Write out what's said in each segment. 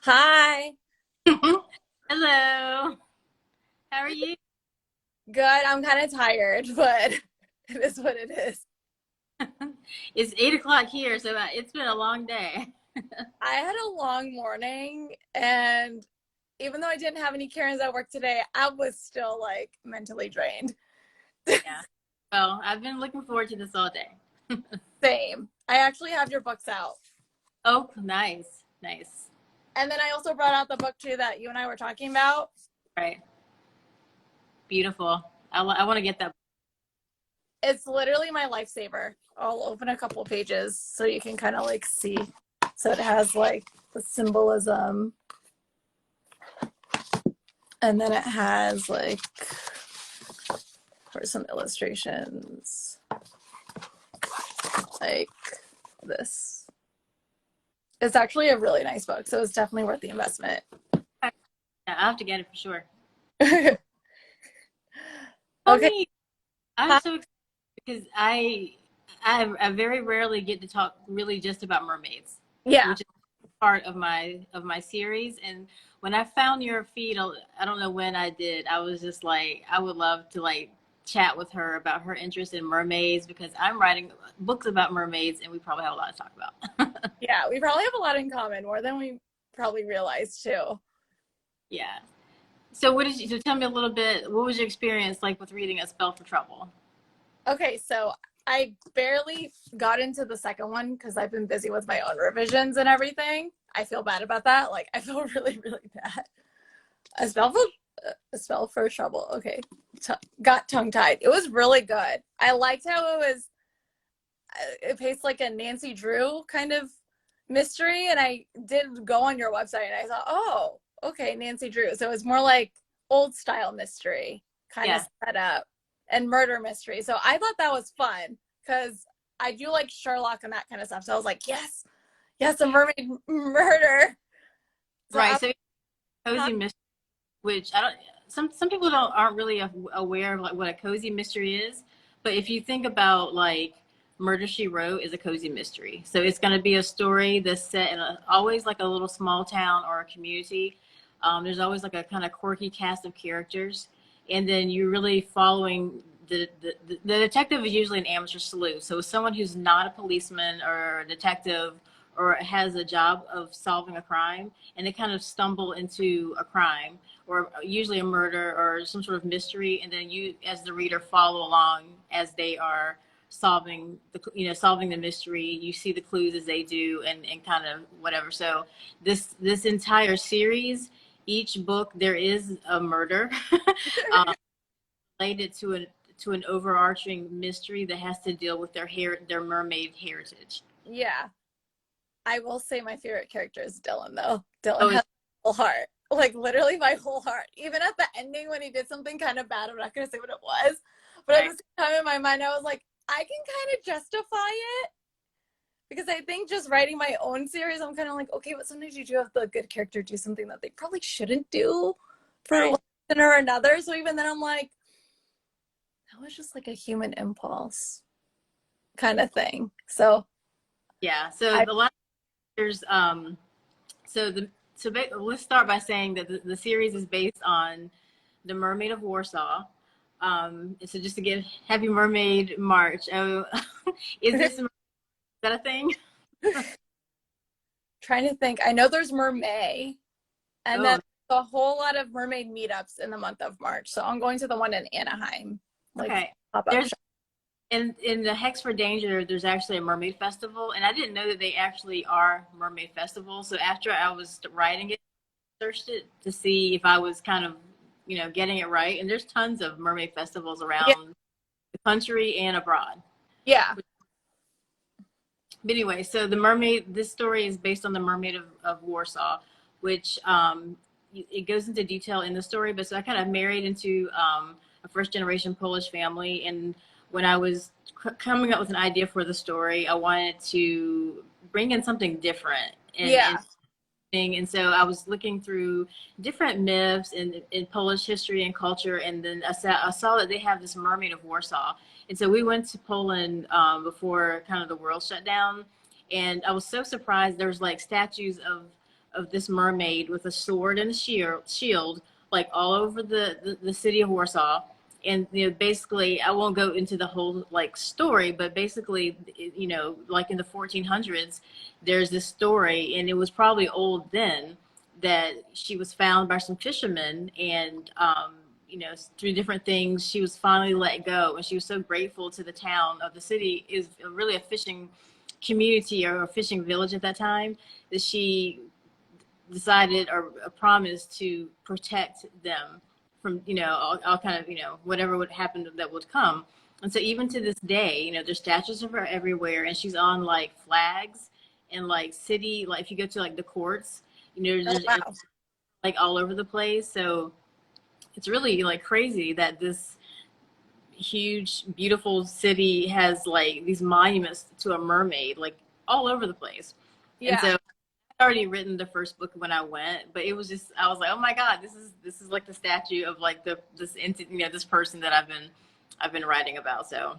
Hi. Hello. How are you? Good. I'm kind of tired, but it is what it is. It's 8 o'clock here, so it's been a long day. I had a long morning, and even though I didn't have any Karens at work today, I was still like mentally drained. Yeah. Well, I've been looking forward to this all day. Same. I actually have your books out. Oh, nice. Nice. And then I also brought out the book too that you and I were talking about. Right. Beautiful. I want to get that. It's literally my lifesaver. I'll open a couple pages so you can kind of like see. So it has like the symbolism, and then it has like for some illustrations like this. It's actually a really nice book, so it's definitely worth the investment. Yeah, I'll have to get it for sure. Tell Okay. me, I'm so excited because I very rarely get to talk really just about mermaids, Yeah. which is part of my series. And when I found your feed, I don't know when I did, I was just like, I would love to like chat with her about her interest in mermaids because I'm writing books about mermaids and we probably have a lot to talk about. Yeah, we probably have a lot in common, more than we probably realized too. Yeah. So so tell me a little bit, what was your experience like with reading A Spell for Trouble? Okay, so I barely got into the second one because I've been busy with my own revisions and everything. I feel bad about that. Like, I feel really, really bad. A spell for a spell for trouble. Okay, got tongue tied. It was really good. I liked how it was. It paced like a Nancy Drew kind of mystery, and I did go on your website and I thought, oh, okay, Nancy Drew. So it's more like old style mystery kind of Yeah. set up and murder mystery. So I thought that was fun because I do like Sherlock and that kind of stuff. So I was like, yes, yes, a mermaid murder. So Right. I, So cozy mystery, which I don't, some people aren't really aware of like what a cozy mystery is, but if you think about like Murder She Wrote is a cozy mystery, so it's going to be a story that's set in always like a little small town or a community. There's always like a kind of quirky cast of characters, and then you're really following the detective is usually an amateur sleuth, so it's someone who's not a policeman or a detective or has a job of solving a crime, and they kind of stumble into a crime or usually a murder or some sort of mystery, and then you as the reader follow along as they are solving the mystery. You see the clues as they do, and kind of whatever. So this entire series, each book there is a murder um, related to an overarching mystery that has to deal with their mermaid heritage. yeah, I will say my favorite character is Dillon though. Dillon Oh, has a whole heart. Like literally my whole heart. Even at the ending when he did something kind of bad, I'm not gonna say what it was. But at the right. same time in my mind, I was like, I can kind of justify it because I think just writing my own series, I'm kind of like, okay, but sometimes you do have the good character do something that they probably shouldn't do for one Right. reason or another. So even then, I'm like, that was just like a human impulse kind of thing. So Yeah. So I, the last year's so the so let's start by saying that the series is based on the Mermaid of Warsaw. So just to give Happy Mermaid March. Oh, is that a thing? trying to think. I know there's Mermaid, and then Oh, a whole lot of mermaid meetups in the month of March. So I'm going to the one in Anaheim, like okay. pop up There's shop. in the Hex for Danger. There's actually a mermaid festival, and I didn't know that they actually are mermaid festivals. So after I was writing it, I searched it to see if I was kind of getting it right. And there's tons of mermaid festivals Yeah, around the country and abroad. yeah, But anyway, so this story is based on the Mermaid of Warsaw, which it goes into detail in the story. But so I kind of married into a first generation Polish family. And when I was coming up with an idea for the story, I wanted to bring in something different and yeah. and so I was looking through different myths in Polish history and culture, and then I saw that they have this Mermaid of Warsaw, and so we went to Poland before kind of the world shut down, and I was so surprised. There was like statues of this mermaid with a sword and a shield, like all over the city of Warsaw. And basically, I won't go into the whole like story, but basically, like in the 1400s, there's this story, and it was probably old then, that she was found by some fishermen, and through different things, she was finally let go, and she was so grateful to the town of the city, is really a fishing community or a fishing village at that time, that she decided or promised to protect them from all kind of whatever would happen that would come. And so even to this day, there's statues of her everywhere, and she's on like flags and like city, like if you go to like the courts, there's wow. like all over the place. So it's really like crazy that this huge beautiful city has like these monuments to a mermaid like all over the place. Yeah. And so I'd already written the first book when I went, but it was just, I was like, oh my God, this is like the statue of like this person that I've been writing about. So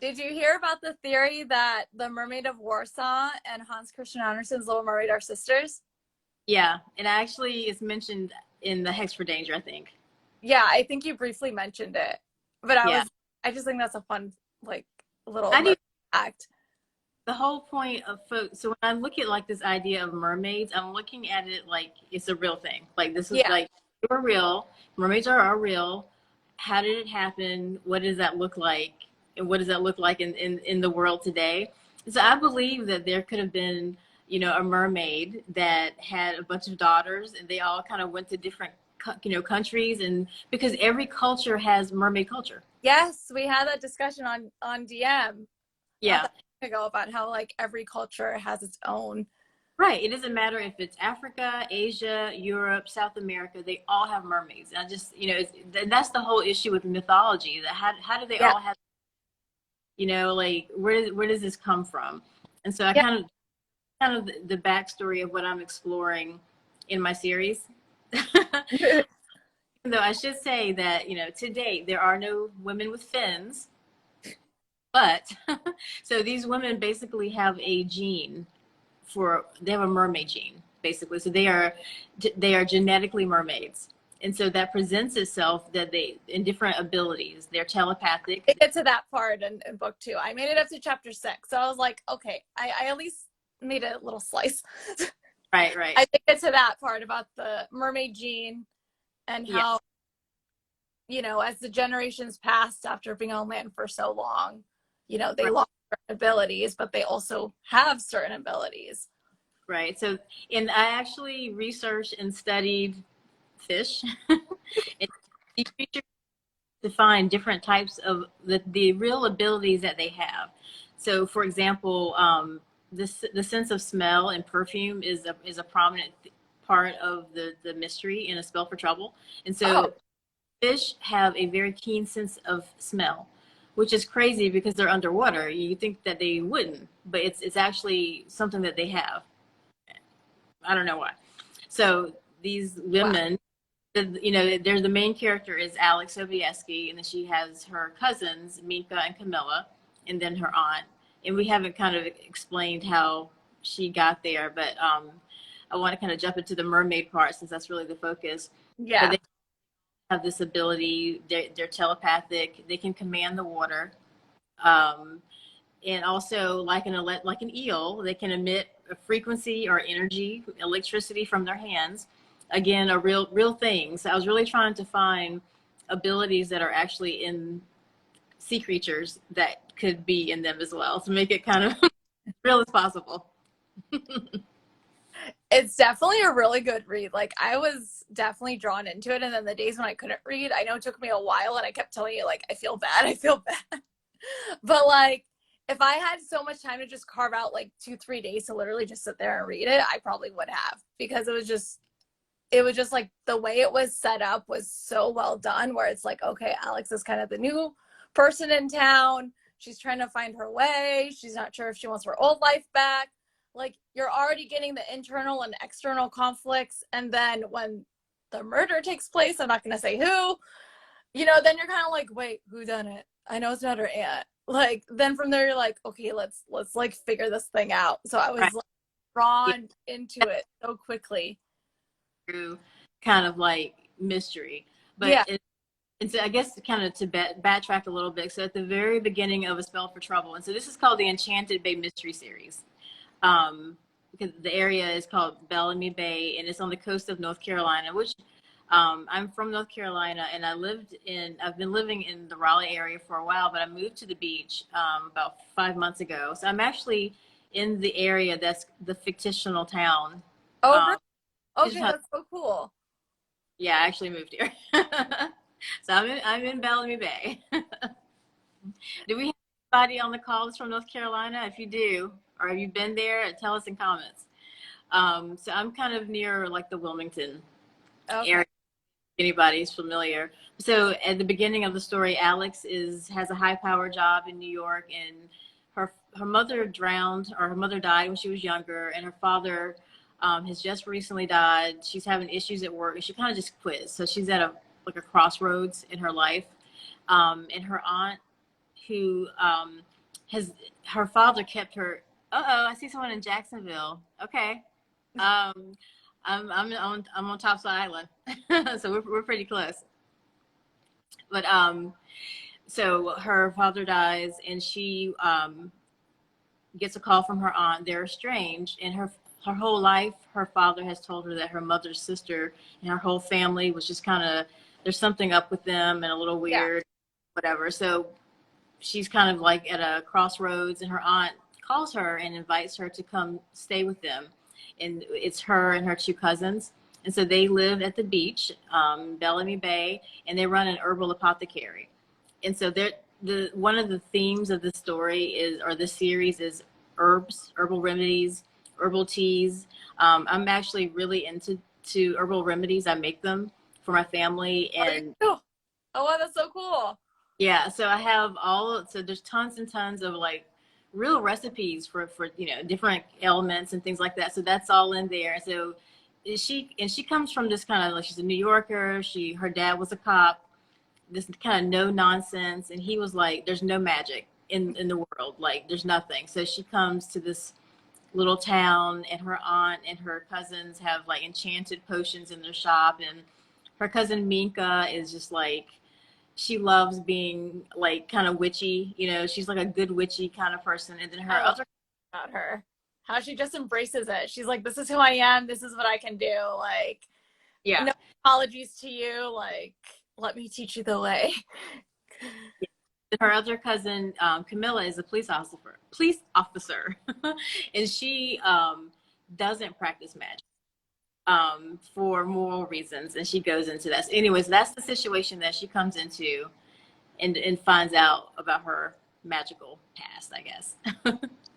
did you hear about the theory that the Mermaid of Warsaw and Hans Christian Andersen's Little Mermaid are sisters? yeah, and actually it's mentioned in the Hex for Danger, I think. Yeah, I think you briefly mentioned it, but I just think that's a fun like little fact. The whole point of folks, so when I look at like this idea of mermaids, I'm looking at it like it's a real thing. Like this is like, they were real. Mermaids are real. How did it happen? What does that look like? And what does that look like in the world today? So I believe that there could have been, a mermaid that had a bunch of daughters, and they all kind of went to different, countries, and because every culture has mermaid culture. Yes, we had that discussion on DM. Yeah. Ago about how like every culture has its own. Right. It doesn't matter if it's Africa, Asia, Europe, South America, they all have mermaids. And I just, that's the whole issue with mythology, that how do they all have, like where does this come from? And so I kind of the backstory of what I'm exploring in my series. Though I should say that, to date, there are no women with fins. But so these women basically have a gene they have a mermaid gene, basically. So they are genetically mermaids. And so that presents itself that they, in different abilities, they're telepathic. I get to that part in book 2. I made it up to chapter 6. So I was like, okay, I at least made a little slice. Right. I think it's to that part about the mermaid gene and how, as the generations passed after being on land for so long, they lost certain abilities, but they also have certain abilities. Right. So, and I actually researched and studied fish and sea creatures to find different types of the real abilities that they have. So, for example, the sense of smell and perfume is a prominent part of the mystery in A Spell for Trouble. And so fish have a very keen sense of smell, which is crazy because they're underwater. You think that they wouldn't, but it's actually something that they have. I don't know why. So these women, the main character is Alex Sobieski, and then she has her cousins, Minka and Camilla, and then her aunt. And we haven't kind of explained how she got there, but I want to kind of jump into the mermaid part since that's really the focus. Yeah. But they have this ability, they're telepathic, they can command the water. And also like an eel, they can emit a frequency or energy, electricity from their hands. Again, a real thing. So I was really trying to find abilities that are actually in sea creatures that could be in them as well, to make it kind of real as possible. It's definitely a really good read. Like I was definitely drawn into it, and then the days when I couldn't read, I know it took me a while, and I kept telling you like I feel bad, but like if I had so much time to just carve out like 2-3 days to literally just sit there and read it, I probably would have, because it was just like the way it was set up was so well done, where it's like, okay, Alex is kind of the new person in town. She's trying to find her way. She's not sure if she wants her old life back. Like you're already getting the internal and external conflicts. And then when the murder takes place, I'm not going to say who, then you're kind of like, wait, who done it? I know it's not her aunt. Like, then from there, you're like, okay, let's like figure this thing out. So I was like, drawn into it so quickly. Through kind of like mystery, but Yeah. and so I guess kind of to backtrack a little bit. So at the very beginning of A Spell for Trouble, and so this is called the Enchanted Bay Mystery Series, because the area is called Bellamy Bay, and it's on the coast of North Carolina, which I'm from North Carolina, and I've been living in the Raleigh area for a while, but I moved to the beach about 5 months ago. So I'm actually in the area that's the fictional town. Oh, Um, okay, that's so cool. yeah, I actually moved here. So I'm in Bellamy Bay. Do we have anybody on the call that's from North Carolina? If you do, or have you been there, tell us in comments. So I'm kind of near like the Wilmington area. If anybody's familiar. So at the beginning of the story, Alex has a high power job in New York, and her mother drowned, or her mother died when she was younger, and her father has just recently died. She's having issues at work, and she kind of just quit. So she's at a crossroads in her life. And her aunt, who has her father kept her. I see someone in Jacksonville. Okay. I'm on Topside Island, so we're pretty close. But so her father dies, and she gets a call from her aunt. They're estranged, and her whole life, her father has told her that her mother's sister and her whole family was just kind of, there's something up with them and a little weird, whatever. So she's kind of like at a crossroads, and her aunt calls her and invites her to come stay with them. And it's her and her two cousins. And so they live at the beach, Bellamy Bay, and they run an herbal apothecary. And so one of the themes of the story or the series is herbs, herbal remedies, herbal teas. I'm actually really into herbal remedies. I make them for my family. And oh wow, that's so cool. Yeah, so I have so there's tons and tons of like real recipes for different elements and things like that. So that's all in there. So she comes from this kind of like, she's a New Yorker. Her dad was a cop, this kind of no nonsense, and he was like, there's no magic in the world, like there's nothing. So she comes to this little town, and her aunt and her cousins have like enchanted potions in their shop, and her cousin Minka is just like, she loves being like kind of witchy, she's like a good witchy kind of person. And then her other about her, how she just embraces it. She's like, this is who I am, this is what I can do, like, yeah, no apologies to you, like, let me teach you the way. Her other cousin Camilla is a police officer and she doesn't practice magic for moral reasons, and she goes into that. So anyways, that's the situation that she comes into and finds out about her magical past, I guess.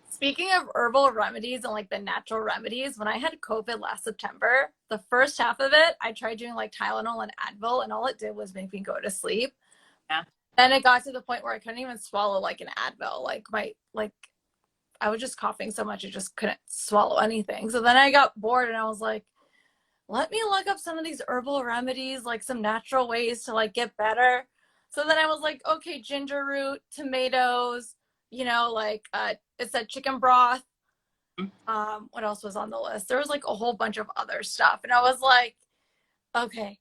Speaking of herbal remedies and like the natural remedies, when I had COVID last September, the first half of it, I tried doing like Tylenol and Advil, and all it did was make me go to sleep. Yeah. Then it got to the point where I couldn't even swallow like an Advil. I was just coughing so much, I just couldn't swallow anything. So then I got bored, and I was like, let me look up some of these herbal remedies, like some natural ways to like get better. So then I was like, okay, ginger root, tomatoes, it said chicken broth. What else was on the list? There was like a whole bunch of other stuff. And I was like, okay,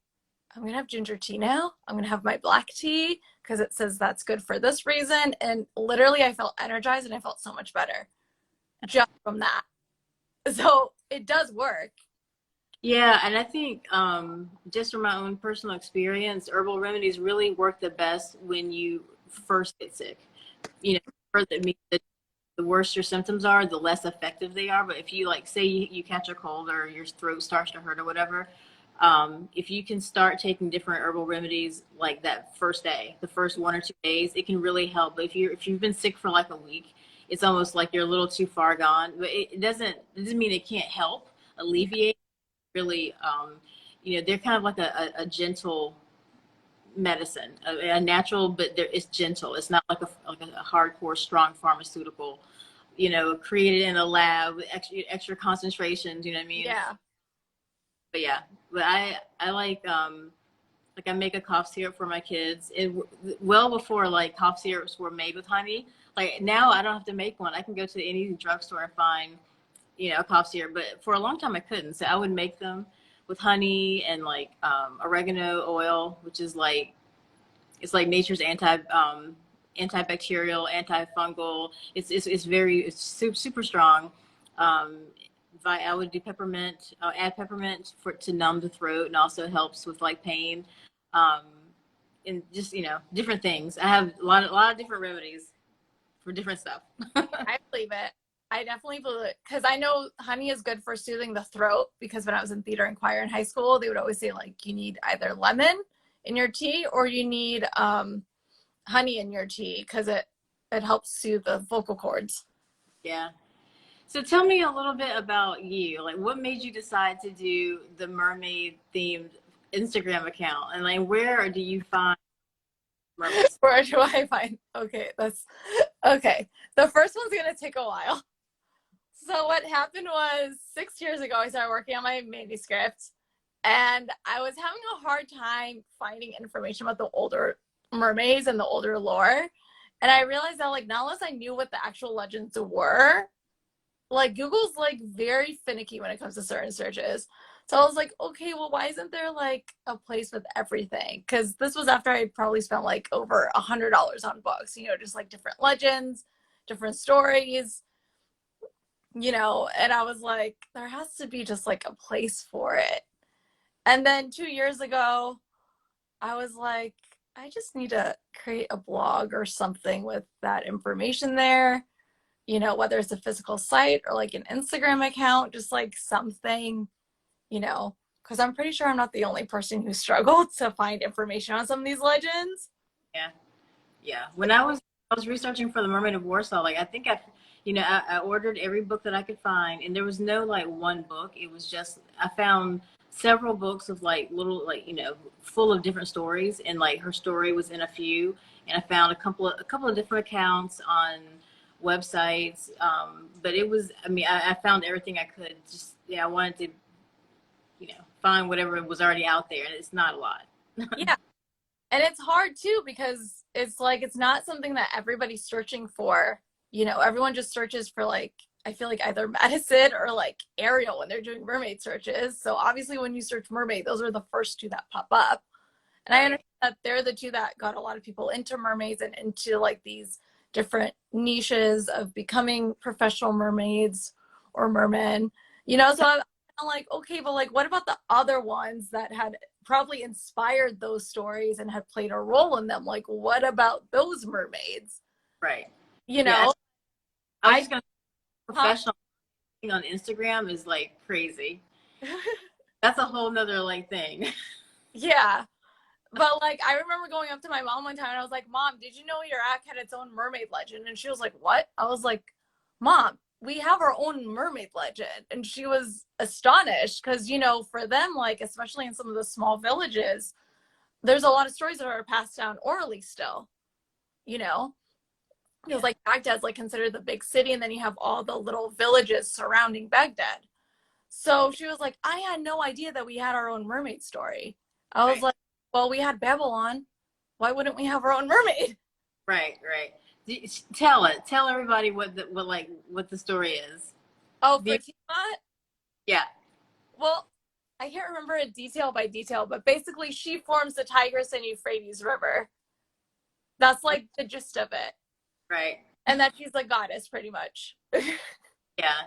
I'm going to have ginger tea now. I'm going to have my black tea because it says that's good for this reason. And literally I felt energized, and I felt so much better just from that. So it does work. Yeah, and I think just from my own personal experience, herbal remedies really work the best when you first get sick. The worse your symptoms are, the less effective they are. But if you like, say you catch a cold or your throat starts to hurt or whatever, if you can start taking different herbal remedies like that first day, the first 1 or 2 days, it can really help. But if you've been sick for like a week, it's almost like you're a little too far gone. But it doesn't mean it can't help alleviate. Really, they're kind of like a gentle medicine, a natural, but it's gentle. It's not like a hardcore, strong pharmaceutical, created in a lab with extra concentrations. You know what I mean? Yeah. But yeah, but I like I make a cough syrup for my kids. Well before like cough syrups were made with honey. Like now I don't have to make one. I can go to any drugstore and find you know, a cough syrup, but for a long time I couldn't. So I would make them with honey and like oregano oil, which is like, it's like nature's antibacterial, antifungal. It's super strong. Um, I would do peppermint. I'll add peppermint for to numb the throat, and also helps with like pain, um, and just, you know, different things. I have a lot of different remedies for different stuff. I believe it. I definitely believe it because I know honey is good for soothing the throat. Because when I was in theater and choir in high school, they would always say like you need either lemon in your tea or you need honey in your tea because it helps soothe the vocal cords. Yeah. So tell me a little bit about you. Like, what made you decide to do the mermaid themed Instagram account, and like, where do you find mermaids? Where do I find? Okay, that's okay. The first one's gonna take a while. So what happened was 6 years ago, I started working on my manuscript, and I was having a hard time finding information about the older mermaids and the older lore. And I realized that like not unless I knew what the actual legends were, like Google's like very finicky when it comes to certain searches. So I was like, okay, well, why isn't there like a place with everything? Because this was after I probably spent like over $100 on books, you know, just like different legends, different stories, you know, and I was like, there has to be just like a place for it. And then 2 years ago, I was like, I just need to create a blog or something with that information there, you know, whether it's a physical site or like an Instagram account, just like something, you know, because I'm pretty sure I'm not the only person who struggled to find information on some of these legends. Yeah, yeah. When I was researching for the Mermaid of Warsaw, like I think you know, I ordered every book that I could find, and there was no like one book. It was just I found several books of like little, like, you know, full of different stories, and like her story was in a few, and I found a couple of different accounts on websites. But it was, I mean, I found everything I could. Just, yeah, I wanted to, you know, find whatever was already out there, and it's not a lot. Yeah. And it's hard too because it's like it's not something that everybody's searching for. You know, everyone just searches for like I feel like either medicine or like Ariel when they're doing mermaid searches. So obviously when you search mermaid, those are the first two that pop up. And I Right. understand that they're the two that got a lot of people into mermaids and into like these different niches of becoming professional mermaids or mermen. You know, so I'm like, okay, but like what about the other ones that had probably inspired those stories and had played a role in them? Like, what about those mermaids? Right. You Yeah. know, I was I just gonna huh? professional on Instagram is like crazy. That's a whole nother like thing. Yeah. But like I remember going up to my mom one time and I was like, Mom, did you know Iraq had its own mermaid legend? And she was like, What? I was like, Mom, we have our own mermaid legend. And she was astonished because, you know, for them, like, especially in some of the small villages, there's a lot of stories that are passed down orally still, you know? Because Yeah. like Baghdad's like considered the big city, and then you have all the little villages surrounding Baghdad. So she was like, I had no idea that we had our own mermaid story. I was Right. like, well, we had Babylon. Why wouldn't we have our own mermaid? Right. Right. Tell it. Tell everybody what the story is. Oh, Do for you, Tiamat? yeah. Well, I can't remember it detail by detail, but basically she forms the Tigris and Euphrates River. That's like the gist of it. Right. And that she's a goddess, pretty much. Yeah.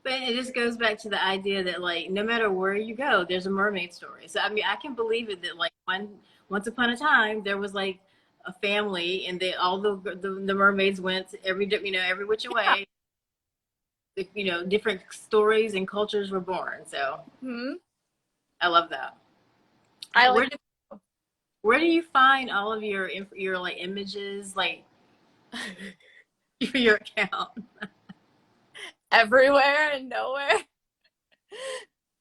But it just goes back to the idea that like no matter where you go, there's a mermaid story. So I mean, I can believe it that like once upon a time there was like a family, and they all the mermaids went every, you know, every which Yeah. way. You know, different stories and cultures were born. So Hmm. I love that. I Where like do where do you find all of your like images like for your account? everywhere and nowhere.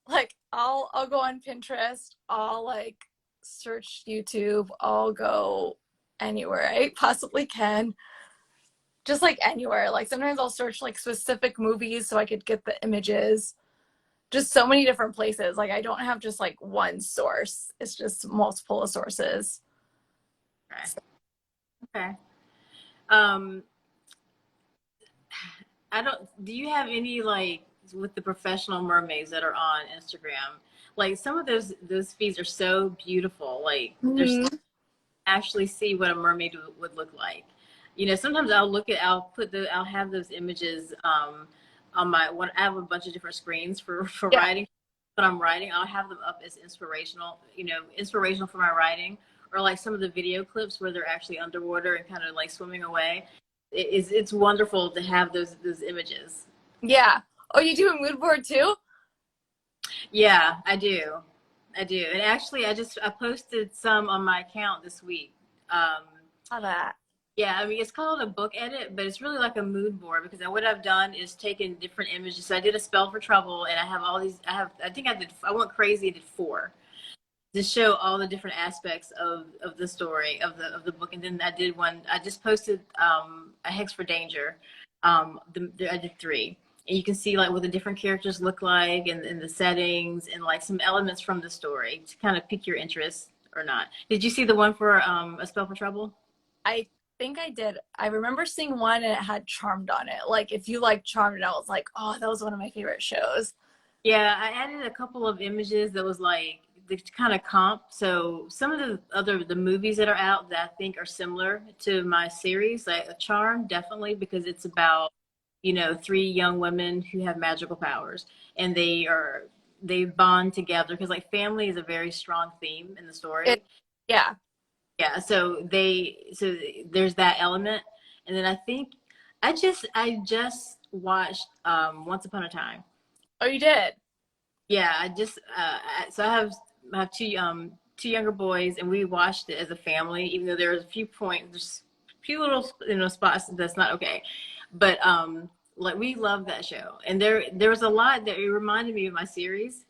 Like I'll go on Pinterest, I'll like search YouTube, I'll go anywhere I possibly can. Just like anywhere. Like sometimes I'll search like specific movies so I could get the images. Just so many different places. Like I don't have just like one source. It's just multiple sources. Okay. Okay. Um, I don't. Do you have any like with the professional mermaids that are on Instagram. Like some of those feeds are so beautiful. Like there's actually see what a mermaid would look like. You know, sometimes I'll have those images on my one. I have a bunch of different screens for Yeah. writing. When I'm writing, I'll have them up as inspirational. You know, inspirational for my writing, or like some of the video clips where they're actually underwater and kind of like swimming away. It's wonderful to have those images. Yeah. Oh, you do a mood board too? Yeah, I do. I do. And actually, I posted some on my account this week. Saw that. Yeah, I mean, it's called a book edit, but it's really like a mood board because what I've done is taken different images. So I did a spell for trouble, and I have all these. I went crazy. I did 4 to show all the different aspects of the story of the book. And then I did one. I just posted a hex for danger. I did 3. And you can see like what the different characters look like and the settings and like some elements from the story to kind of pique your interest or not. Did you see the one for a spell for trouble? I think I did. I remember seeing one and it had Charmed on it. Like if you like Charmed, I was like, oh, that was one of my favorite shows. Yeah, I added a couple of images that was like the kind of comp. So some of the movies that are out that I think are similar to my series, like Charmed, definitely because it's about, you know, 3 young women who have magical powers and they bond together because like family is a very strong theme in the story. Yeah. Yeah, so there's that element. And then I think I just watched Once Upon a Time. Oh, you did? Yeah, so I have 2 younger boys, and we watched it as a family. Even though there's a few little spots that's not okay, but like we love that show, and there was a lot that it reminded me of my series.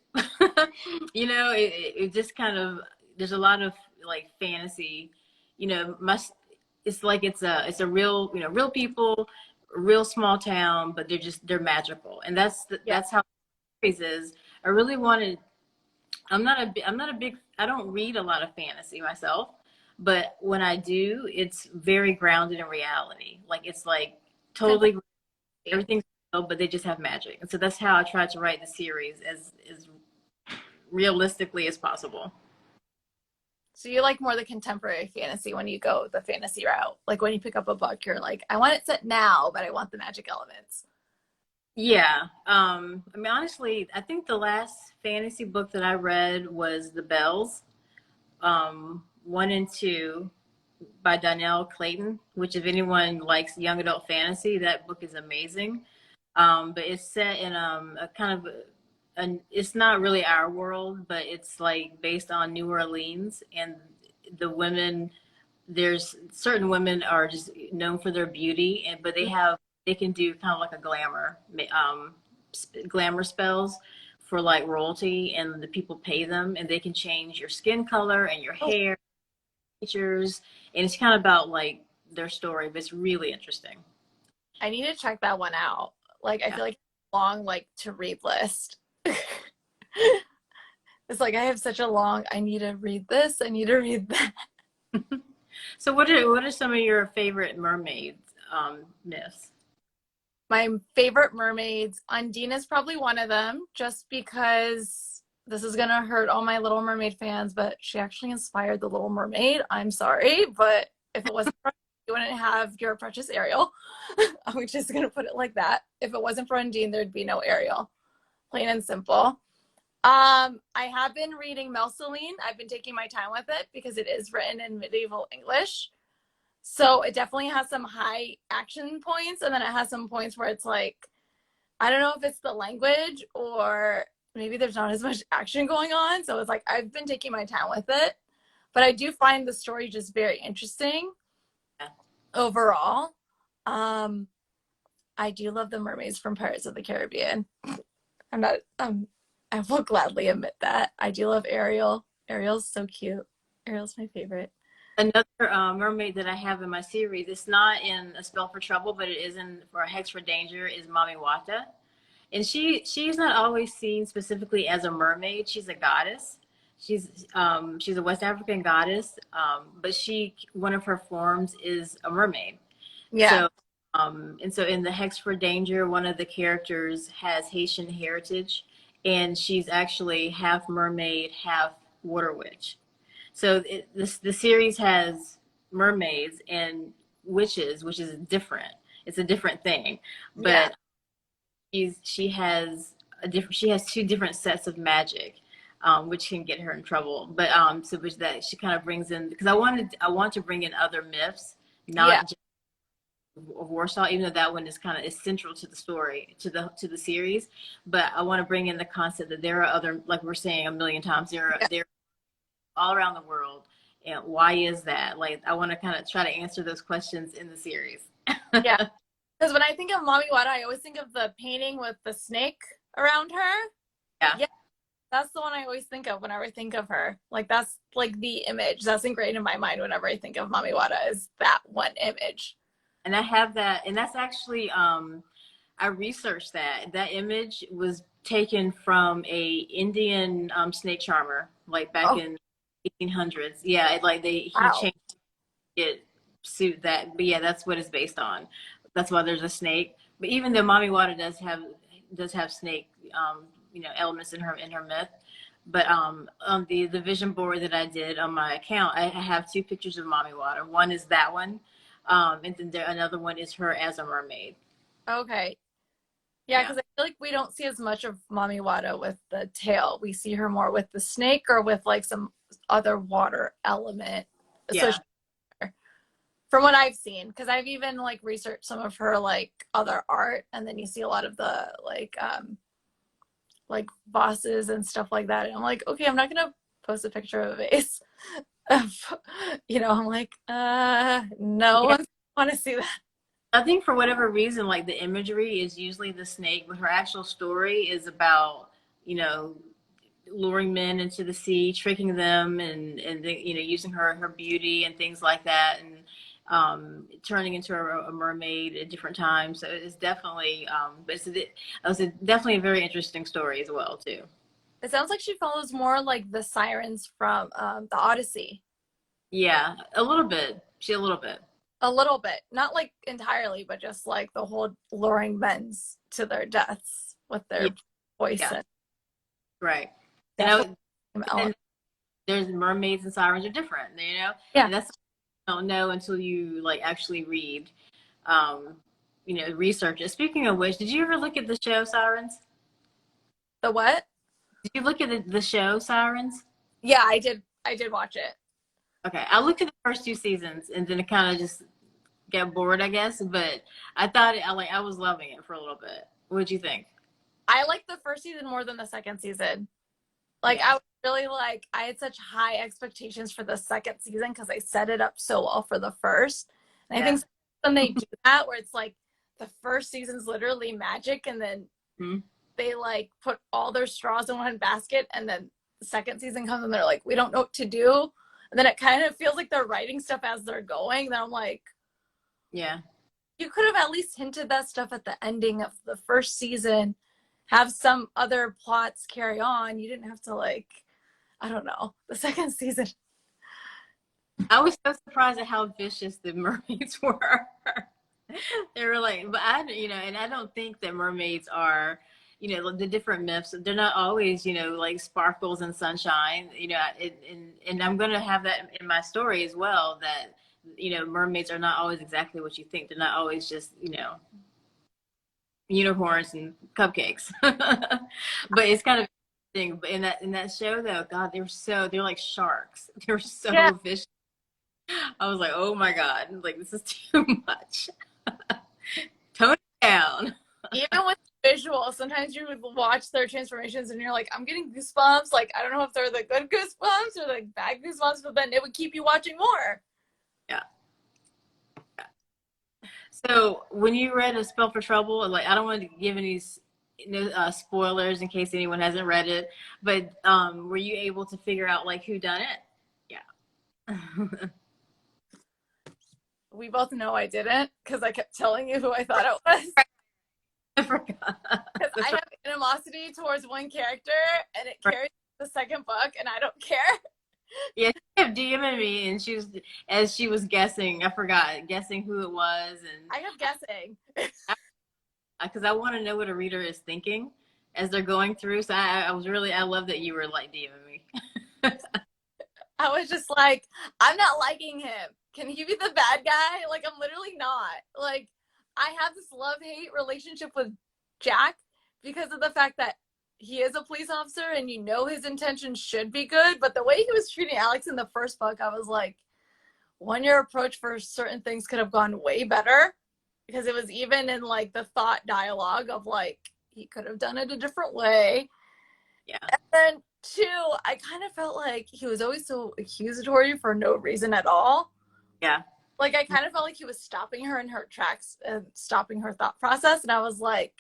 You know, it just kind of there's a lot of like fantasy, you know, it's like it's a real real people, real small town, but they're magical, and that's how it is. I really wanted. I'm not a big. I don't read a lot of fantasy myself, but when I do, it's very grounded in reality. Like it's like totally everything's real, but they just have magic, and so that's how I try to write the series as realistically as possible. So you like more the contemporary fantasy when you go the fantasy route. Like when you pick up a book, you're like, I want it set now, but I want the magic elements. Yeah. I mean, honestly, I think the last fantasy book that I read was The Bells, 1 and 2 by Donnell Clayton, which if anyone likes young adult fantasy, that book is amazing. But it's set in a kind of it's not really our world, but it's like based on New Orleans, and the women there's certain women are just known for their beauty, and but they can do kind of like a glamour spells for like royalty, and the people pay them, and they can change your skin color and your Oh, hair features, and it's kind of about like their story, but it's really interesting. I need to check that one out. Like I Yeah. feel like long like to read list. It's like I have such a long I need to read this, I need to read that. So what are some of your favorite mermaid myths? My favorite mermaids, Undine is probably one of them, just because this is gonna hurt all my Little Mermaid fans, but she actually inspired the Little Mermaid. I'm sorry, but if it wasn't for you wouldn't have your precious Ariel. I'm just gonna put it like that. If it wasn't for Undine, there'd be no Ariel. Plain and simple. I have been reading Melceline. I've been taking my time with it because it is written in medieval English. So it definitely has some high action points, and then it has some points where it's like, I don't know if it's the language or maybe there's not as much action going on. So it's like I've been taking my time with it, but I do find the story just very interesting overall. I do love the mermaids from Pirates of the Caribbean. I'm not I will gladly admit that. I do love Ariel. Ariel's so cute. Ariel's my favorite. Another mermaid that I have in my series, it's not in A Spell for Trouble, but it is in for A Hex for Danger, is Mami Wata. And she's not always seen specifically as a mermaid. She's a goddess. She's a West African goddess, but one of her forms is a mermaid. Yeah. So And so in the Hex for Danger, one of the characters has Haitian heritage, and she's actually half mermaid, half water witch. So the series has mermaids and witches, which is different. It's a different thing, Yeah. but she has she has two different sets of magic, which can get her in trouble. But so which that she kind of brings in, because I want to bring in other myths, not Yeah. just of Warsaw, even though that one is kind of is central to the story, to the series. But I want to bring in the concept that there are other, like we're saying a million times, there all around the world. And why is that? Like, I want to kind of try to answer those questions in the series. Yeah. Because when I think of Mommy Wada, I always think of the painting with the snake around her. Yeah. Yeah. That's the one I always think of whenever I think of her. Like, that's like the image that's ingrained in my mind whenever I think of Mommy Wada, is that one image. And I have that, and that's actually I researched that. That image was taken from a Indian snake charmer, like back Oh, in 1800s. Yeah, like he wow. changed it suit that, but yeah, that's what it's based on. That's why there's a snake. But even though Mommy Water does have snake elements in her myth. But on the vision board that I did on my account, I have two pictures of Mommy Water. One is that one, and then another one is her as a mermaid. Okay. Yeah, because I feel like we don't see as much of Mommy Wada with the tail. We see her more with the snake or with like some other water element. So Yeah. from what I've seen, because I've even like researched some of her like other art, and then you see a lot of the like bosses and stuff like that. And I'm like, okay, I'm not gonna post a picture of a vase. I'm like, no Yeah. one want to see that. I think for whatever reason, like the imagery is usually the snake, but her actual story is about, you know, luring men into the sea, tricking them, and using her beauty and things like that, and turning into a mermaid at different times. So it's definitely, definitely a very interesting story as well too. It sounds like she follows more like the Sirens from the Odyssey. Yeah, a little bit. A little bit. A little bit, not like entirely, but just like the whole luring men to their deaths with their voice. Yeah. And right. And there's mermaids and sirens are different, Yeah. And that's you don't know until you like actually read, research it. Speaking of which, did you ever look at the show Sirens? The what? Did you look at the show Sirens? Yeah, I did watch it. Okay, I looked at the first two seasons and then it kind of just got bored, I guess. But I thought I was loving it for a little bit. What'd you think? I liked the first season more than the second season. Like, yeah. I was really like, I had such high expectations for the second season because they set it up so well for the first. And I think when they do that, where it's like the first season's literally magic, and then they like put all their straws in one basket, and then the second season comes and they're like, we don't know what to do. And then it kind of feels like they're writing stuff as they're going. Then I'm like, yeah, you could have at least hinted that stuff at the ending of the first season, have some other plots carry on. You didn't have to like, I don't know, the second season. I was so surprised at how vicious the mermaids were. They were like, but and I don't think that mermaids are, the different myths. They're not always, like sparkles and sunshine. And I'm gonna have that in my story as well. That mermaids are not always exactly what you think. They're not always just unicorns and cupcakes. But it's kind of interesting. But in that show though, God, they're like sharks. They're so vicious. I was like, oh my God, like this is too much. Tone it down. Even with visuals, sometimes you would watch their transformations and you're like, I'm getting goosebumps. Like, I don't know if they're the good goosebumps or the bad goosebumps, but then it would keep you watching more. Yeah. So when you read A Spell for Trouble, like I don't want to give any spoilers in case anyone hasn't read it, but were you able to figure out like who done it? Yeah. We both know I didn't because I kept telling you who I thought it was. I forgot. Because I have animosity towards one character and it carries the second book and I don't care. Yeah, she kept DMing me, and she was, as she was guessing, I forgot, guessing who it was, and I kept guessing. because I want to know what a reader is thinking as they're going through. So I was really, I love that you were like DMing me. I was just like, I'm not liking him. Can he be the bad guy? Like, I'm literally not. Like, I have this love-hate relationship with Jack because of the fact that he is a police officer and you know his intentions should be good. But the way he was treating Alex in the first book, I was like, one, your approach for certain things could have gone way better because it was even in like the thought dialogue of like, he could have done it a different way. Yeah. And then two, I kind of felt like he was always so accusatory for no reason at all. Yeah. Like I kind of felt like he was stopping her in her tracks and stopping her thought process. And I was like,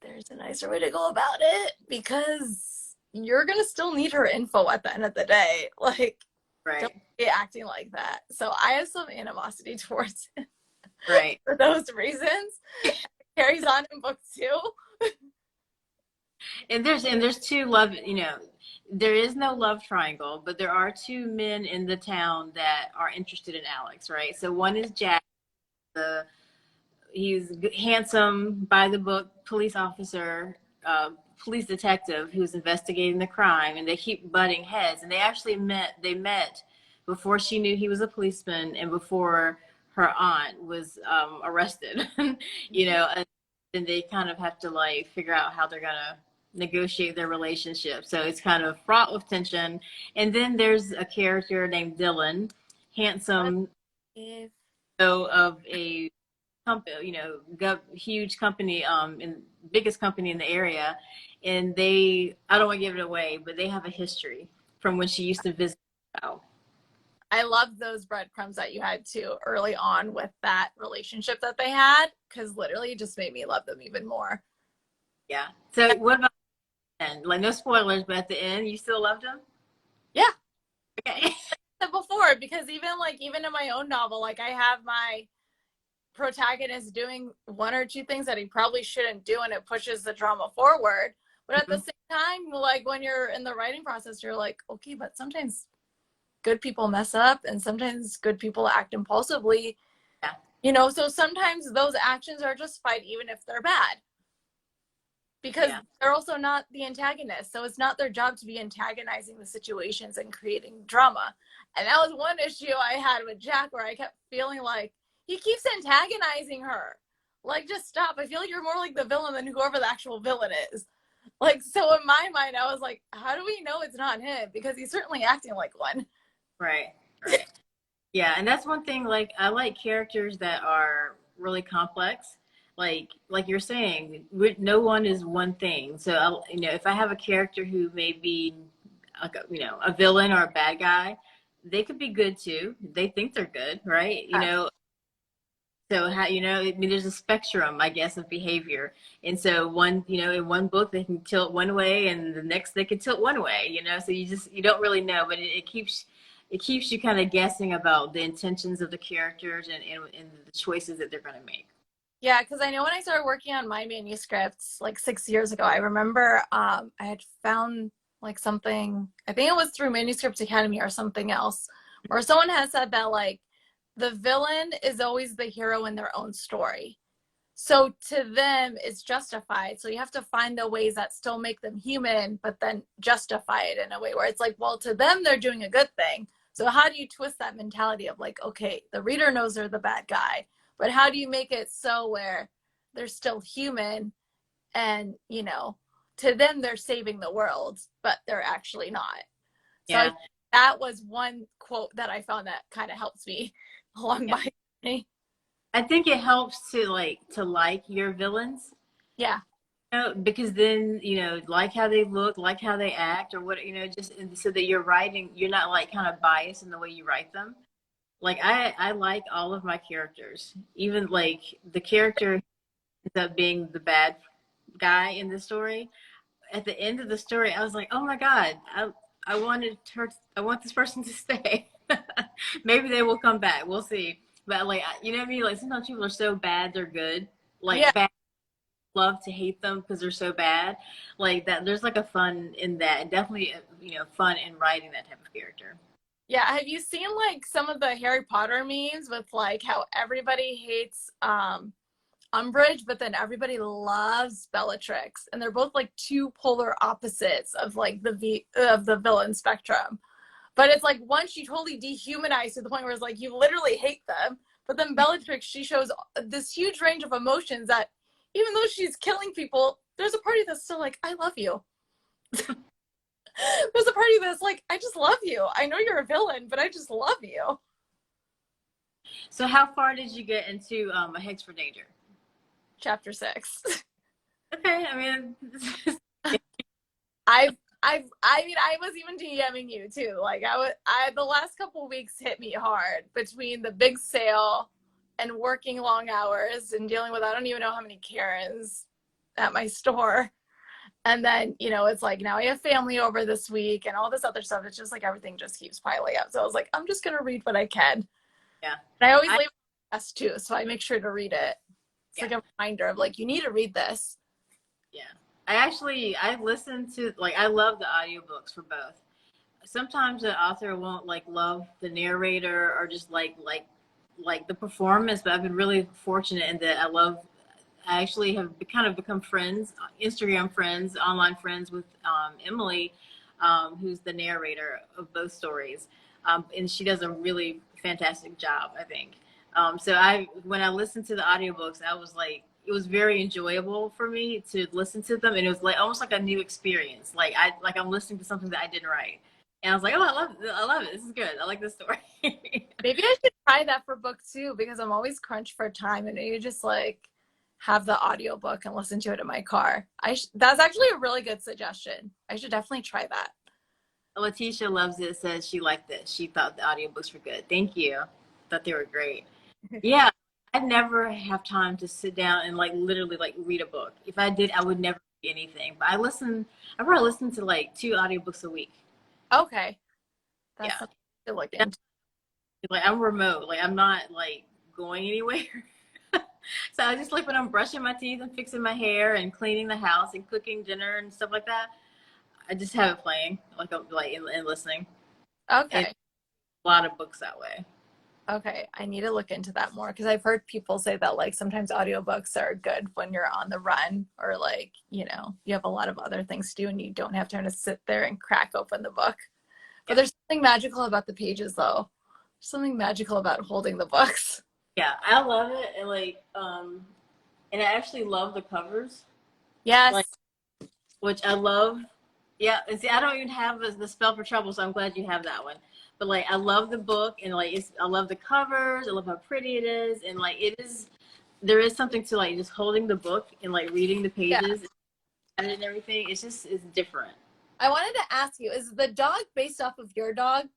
there's a nicer way to go about it because you're going to still need her info at the end of the day. Like, Right. don't be acting like that. So I have some animosity towards him. Right. For those reasons. It carries on in book 2. And there's two love, there is no love triangle, but there are two men in the town that are interested in Alex, right? So one is Jack, he's handsome, by the book police officer, police detective who's investigating the crime, and they keep butting heads. And they met before she knew he was a policeman and before her aunt was arrested, and they kind of have to like figure out how they're gonna negotiate their relationship. So it's kind of fraught with tension. And then there's a character named Dillon, handsome, of a company, huge company, in biggest company in the area. And I don't want to give it away, but they have a history from when she used to visit. I love those breadcrumbs that you had too early on with that relationship that they had, because literally it just made me love them even more. Yeah. So what about the end? Like, no spoilers, but at the end, you still loved him? Yeah. Okay. Before, because even in my own novel, like I have my protagonist doing one or two things that he probably shouldn't do, and it pushes the drama forward. But at the same time, like when you're in the writing process, you're like, okay, but sometimes good people mess up and sometimes good people act impulsively. Yeah. So sometimes those actions are justified even if they're bad, because they're also not the antagonist. So it's not their job to be antagonizing the situations and creating drama. And that was one issue I had with Jack, where I kept feeling like he keeps antagonizing her. Like, just stop. I feel like you're more like the villain than whoever the actual villain is. Like, so in my mind, I was like, how do we know it's not him? Because he's certainly acting like one. Right. Yeah, and that's one thing, like, I like characters that are really complex. Like you're saying, no one is one thing. So, if I have a character who may be, a villain or a bad guy, they could be good too. They think they're good, right? So how, there's a spectrum, I guess, of behavior. And so in one book they can tilt one way, and the next they can tilt one way, so you don't really know, but it keeps you kind of guessing about the intentions of the characters and the choices that they're going to make. Yeah, because I know when I started working on my manuscripts like 6 years ago, I remember I had found like something, I think it was through Manuscript Academy or something else, where someone had said that like the villain is always the hero in their own story. So to them, it's justified. So you have to find the ways that still make them human, but then justify it in a way where it's like, well, to them, they're doing a good thing. So how do you twist that mentality of like, okay, the reader knows they're the bad guy, but how do you make it so where they're still human and, to them, they're saving the world, but they're actually not. So that was one quote that I found that kind of helps me along my journey. I think it helps to like your villains. Yeah. Because then, like how they look, like how they act, or what, just so that you're not like kind of biased in the way you write them. Like I like all of my characters, even like the character ends up being the bad guy in the story. At the end of the story, I was like, oh my God, I want this person to stay. Maybe they will come back. We'll see. But like, you know what I mean? Like sometimes people are so bad, they're good. Like bad. love to hate them because they're so bad. Like that, there's like a fun in that, and definitely fun in writing that type of character. Yeah, have you seen like some of the Harry Potter memes with like how everybody hates Umbridge, but then everybody loves Bellatrix, and they're both like two polar opposites of like of the villain spectrum. But it's like one she totally dehumanized to the point where it's like you literally hate them. But then Bellatrix, she shows this huge range of emotions that even though she's killing people, there's a party that's still like, I love you. There's a party that's like, I just love you. I know you're a villain, but I just love you. So how far did you get into A Hex for Danger? Chapter 6. Okay, I mean, I was even DMing you too. Like the last couple of weeks hit me hard between the big sale and working long hours and dealing with I don't even know how many Karens at my store. And then, it's like now I have family over this week and all this other stuff. It's just like everything just keeps piling up. So I was like, I'm just going to read what I can. Yeah. And I always leave a test too. So I make sure to read it. It's yeah. like a reminder of like, you need to read this. Yeah. I listen to, like, I love the audiobooks for both. Sometimes the author won't like love the narrator or just like the performance, but I've been really fortunate in that I actually have kind of become friends, Instagram friends, online friends with Emily, who's the narrator of both stories. And she does a really fantastic job, I think. So when I listened to the audiobooks, I was like, it was very enjoyable for me to listen to them. And it was like almost like a new experience. Like I'm listening to something that I didn't write. And I was like, oh, I love it. This is good. I like this story. Maybe I should try that for book 2 because I'm always crunched for time and you just like have the audiobook and listen to it in my car. That's actually a really good suggestion. I should definitely try that. Letitia loves it, says she liked it. She thought the audiobooks were good. Thank you. Thought they were great. Yeah. I never have time to sit down and like literally like read a book. If I did, I would never read anything. But I probably listen to like 2 audiobooks a week. Okay. That's something to look into. Like I'm remote. Like I'm not like going anywhere. So I just like when I'm brushing my teeth and fixing my hair and cleaning the house and cooking dinner and stuff like that, I just have it playing and listening. Okay. And a lot of books that way. Okay. I need to look into that more because I've heard people say that like sometimes audiobooks are good when you're on the run or like, you have a lot of other things to do and you don't have time to sit there and crack open the book. But there's something magical about the pages though. There's something magical about holding the books. Yeah, I love it. And like, and I actually love the covers. Yes. Like, which I love. Yeah, and see, I don't even have the spell for trouble, so I'm glad you have that one. But like, I love the book, and like, I love the covers. I love how pretty it is, and like, there is something to like just holding the book and like reading the pages and everything. It's different. I wanted to ask you: is the dog based off of your dog?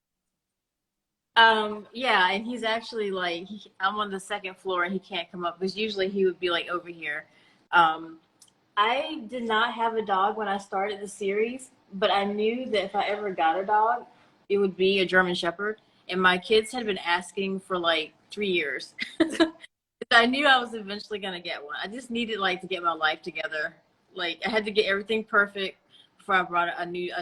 Yeah, and he's actually like, I'm on the 2nd floor, and he can't come up because usually he would be like over here. I did not have a dog when I started the series, but I knew that if I ever got a dog, it would be a German Shepherd. And my kids had been asking for like 3 years. I knew I was eventually going to get one. I just needed like to get my life together. Like I had to get everything perfect before I brought a new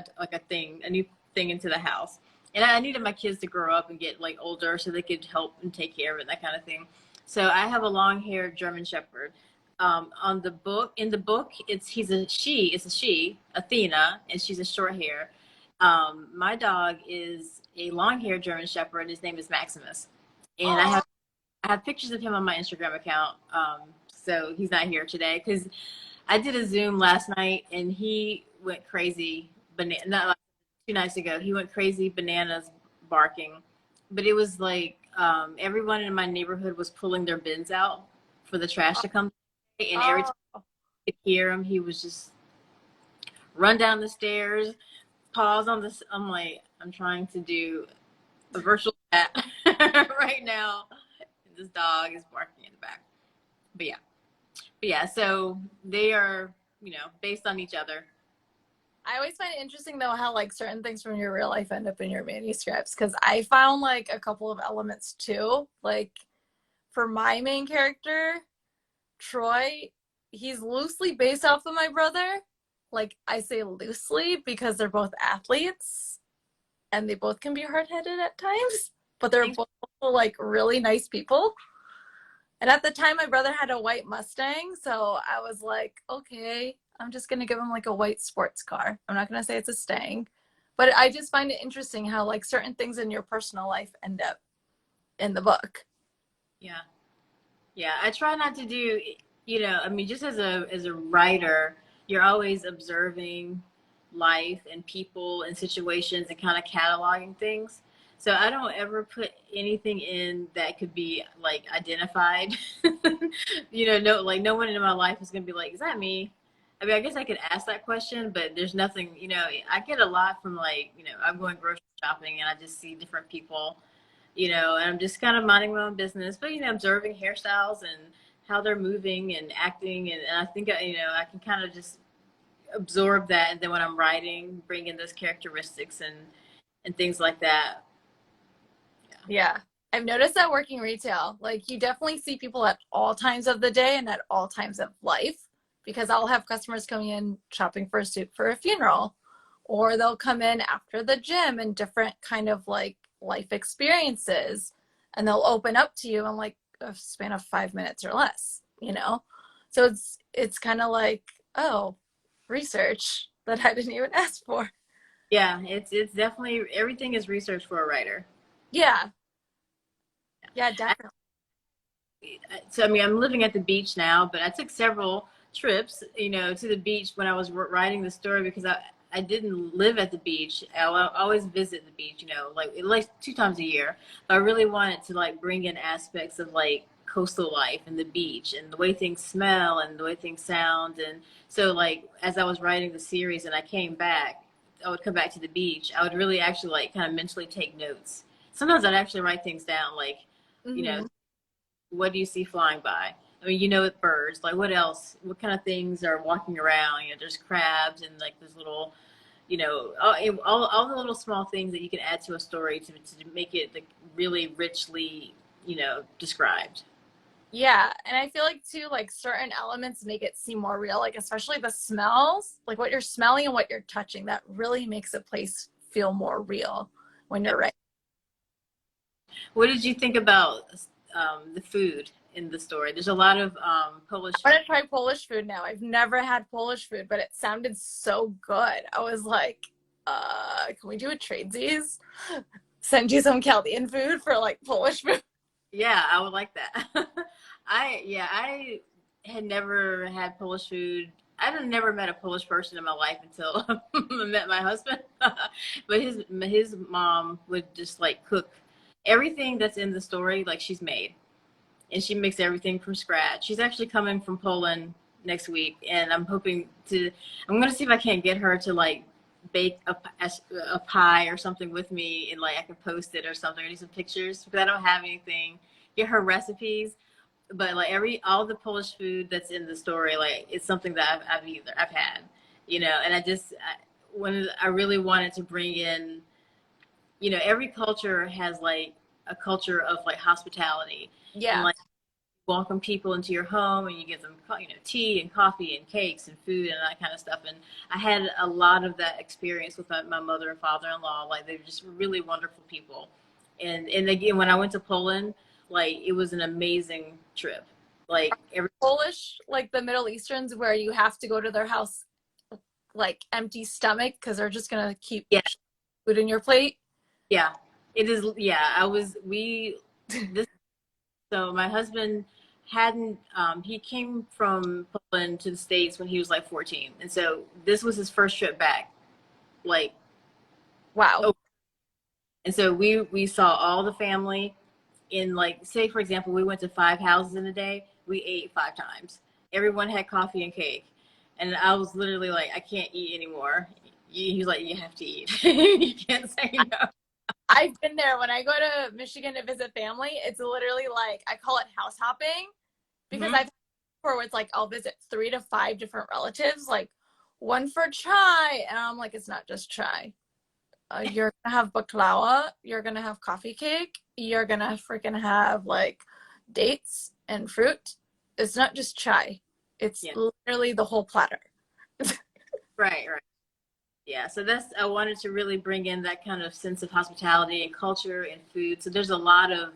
thing into the house. And I needed my kids to grow up and get like older so they could help and take care of it, that kind of thing. So I have a long-haired German Shepherd. In the book, it's a she, Athena, and she's a short hair. My dog is a long-haired German Shepherd. His name is Maximus, and I have pictures of him on my Instagram account. So he's not here today because I did a Zoom last night and he went crazy. Not like 2 nights ago, he went crazy bananas barking, but it was like everyone in my neighborhood was pulling their bins out for the trash to come. And every time I could hear him, he was just run down the stairs, pause on this. I'm like, I'm trying to do a virtual chat right now. And this dog is barking in the back. But yeah, so they are, based on each other. I always find it interesting though how like certain things from your real life end up in your manuscripts because I found like a couple of elements too. Like for my main character, Troy, he's loosely based off of my brother. Like, I say loosely because they're both athletes and they both can be hard-headed at times, but they're both also, like, really nice people. And at the time, my brother had a white Mustang, so I was like, okay, I'm just gonna give him like a white sports car. I'm not gonna say it's a Stang, but I just find it interesting how like certain things in your personal life end up in the book. Yeah. Yeah, I try not to do, I mean, just as a writer, you're always observing life and people and situations and kind of cataloging things. So I don't ever put anything in that could be like identified. No, like no one in my life is gonna be like, is that me? I mean, I guess I could ask that question, but there's nothing, I get a lot from like, I'm going grocery shopping and I just see different people, and I'm just kind of minding my own business, but, observing hairstyles and how they're moving and acting. And I think, I can kind of just absorb that. And then when I'm writing, bring in those characteristics and things like that. Yeah. I've noticed that working retail, like you definitely see people at all times of the day and at all times of life, because I'll have customers coming in shopping for a suit for a funeral, or they'll come in after the gym and different kind of like life experiences, and they'll open up to you in like a span of 5 minutes or less, So it's kind of like, oh, research that I didn't even ask for. Yeah, it's definitely, everything is research for a writer. Yeah. Yeah, definitely. So I mean, I'm living at the beach now, but I took several trips, to the beach when I was writing the story, because I didn't live at the beach. I always visit the beach, like at least 2 times a year. But I really wanted to like bring in aspects of like coastal life and the beach and the way things smell and the way things sound. And so like as I was writing the series and I came back, I would come back to the beach. I would really actually like kind of mentally take notes. Sometimes I'd actually write things down, like, Mm-hmm. what do you see flying by? I mean, with birds, like what else? What kind of things are walking around? There's crabs and like this little, all the little small things that you can add to a story to make it like really richly, described. Yeah, and I feel like too, like certain elements make it seem more real, like especially the smells, like what you're smelling and what you're touching, that really makes a place feel more real when you're right. What did you think about the food in the story? There's a lot of Polish I food. want to try Polish food now. I've never had Polish food, but it sounded so good. I was like, can we do a tradesies? Send you some Chaldean food for like Polish food. Yeah, I would like that. I had never had Polish food. I had never met a Polish person in my life until I met my husband. But his mom would just like cook everything that's in the story, like she's made, and she makes everything from scratch. She's actually coming from Poland next week, and I'm hoping to. I'm gonna see if I can't get her to like bake a pie or something with me, and like I can post it or something, or do some pictures because I don't have anything. Get her recipes, but like all the Polish food that's in the story, like it's something that I've had, and when I really wanted to bring in, every culture has like a culture of like hospitality and Yeah. like welcome people into your home and you give them tea and coffee and cakes and food and that kind of stuff. And I had a lot of that experience with my mother and father-in-law. Like they're just really wonderful people. And again, when I went to Poland, like it was an amazing trip. Like Polish, like the Middle Easterns, where you have to go to their house like empty stomach because they're just gonna keep yeah, food in your plate. yeah, it is. Yeah, this. So my husband hadn't, he came from Poland to the States when he was like 14. And so this was his first trip back. Like, Wow. oh, and so we saw all the family in like, say for example, we went to 5 houses in a day. We ate 5 times. Everyone had coffee and cake. And I was literally like, I can't eat anymore. He was like, you have to eat. You can't say no. I've been there. When I go to Michigan to visit family, it's literally like, I call it house hopping because Mm-hmm. I've before it's like I'll visit 3 to 5 different relatives, like one for chai, and I'm like, it's not just chai. You're gonna have baklava, you're gonna have coffee cake, you're gonna freaking have like dates and fruit. It's not just chai. It's Yeah. literally the whole platter. Right, right. Yeah, so that's, I wanted to really bring in that kind of sense of hospitality and culture and food. So there's a lot of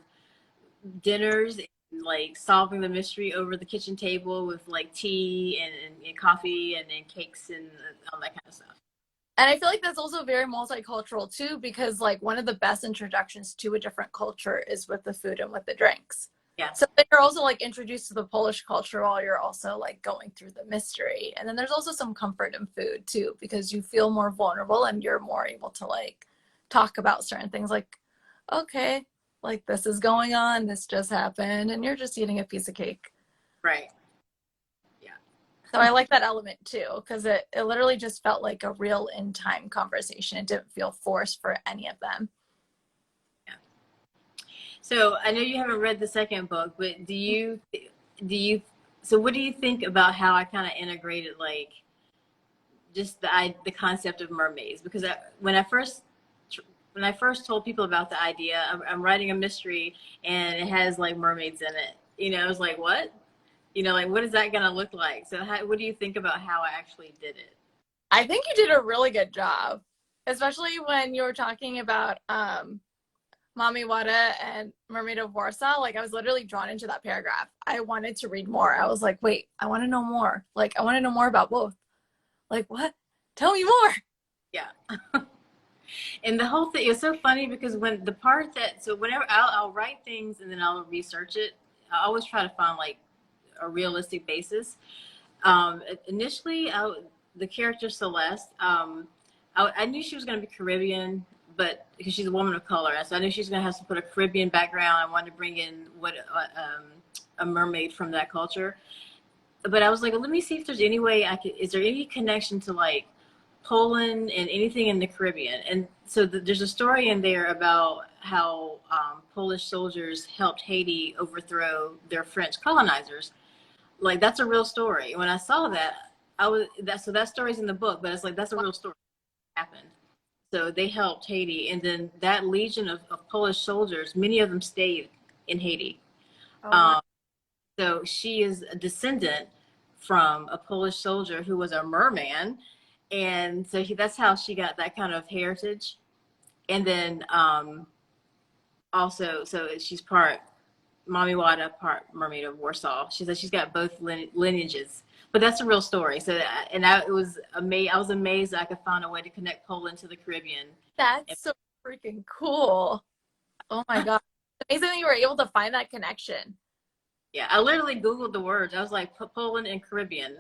dinners and like solving the mystery over the kitchen table with like tea and coffee and then cakes and all that kind of stuff. And I feel like that's also very multicultural too, because like one of the best introductions to a different culture is with the food and with the drinks. Yeah. So you're also like introduced to the Polish culture while you're also like going through the mystery. And then there's also some comfort in food too, because you feel more vulnerable and you're more able to like talk about certain things like, okay, like this is going on, this just happened, and you're just eating a piece of cake. Right. Yeah. So I like that element too, because it literally just felt like a real in time conversation. It didn't feel forced for any of them. Yeah. So I know you haven't read the second book, but so what do you think about how I kind of integrated like just the concept of mermaids? Because when I first told people about the idea, I'm writing a mystery and it has like mermaids in it. You know, I was like, what? You know, like what is that gonna look like? So what do you think about how I actually did it? I think you did a really good job, especially when you were talking about Mommy Wada and Mermaid of Warsaw. Like I was literally drawn into that paragraph. I wanted to read more. I was like, wait, I want to know more. Like I want to know more about both. Like what? Tell me more. Yeah. And the whole thing is so funny because when the part that, so whenever I'll write things and then I'll research it, I always try to find like a realistic basis. Initially, the character Celeste, I knew she was going to be Caribbean, but because she's a woman of color, so I knew she was going to have to put a Caribbean background. I wanted to bring in a mermaid from that culture. But I was like, well, let me see if there's any way is there any connection to like Poland and anything in the Caribbean? And so there's a story in there about how Polish soldiers helped Haiti overthrow their French colonizers. Like that's a real story. When I saw that, so that story's in the book, but it's like that's a real story that happened. So they helped Haiti, and then that legion of Polish soldiers, many of them stayed in Haiti. Oh, So she is a descendant from a Polish soldier who was a merman, and so that's how she got that kind of heritage. And then also, so she's part Mommy Wada, part Mermaid of Warsaw. She said she's got both lineages, but that's a real story. So, and I was amazed. I was amazed that I could find a way to connect Poland to the Caribbean. that's so freaking cool. Oh my God. Amazing that you were able to find that connection. Yeah, I literally Googled the words. I was like, Poland and Caribbean,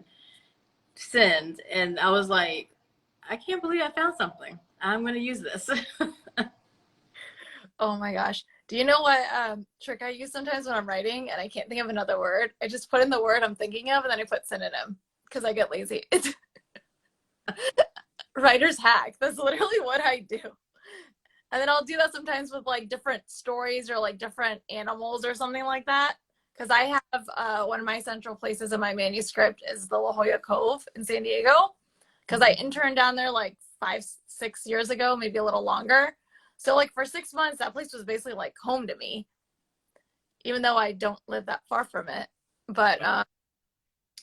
send. And I was like, I can't believe I found something. I'm going to use this. Oh my gosh. Do you know what trick I use sometimes when I'm writing and I can't think of another word? I just put in the word I'm thinking of and then I put synonym because I get lazy. It's writer's hack. That's literally what I do. And then I'll do that sometimes with like different stories or like different animals or something like that. Because I have one of my central places in my manuscript is the La Jolla Cove in San Diego. Because I interned down there like 5, 6 years ago, maybe a little longer. So like for 6 months, that place was basically like home to me, even though I don't live that far from it. But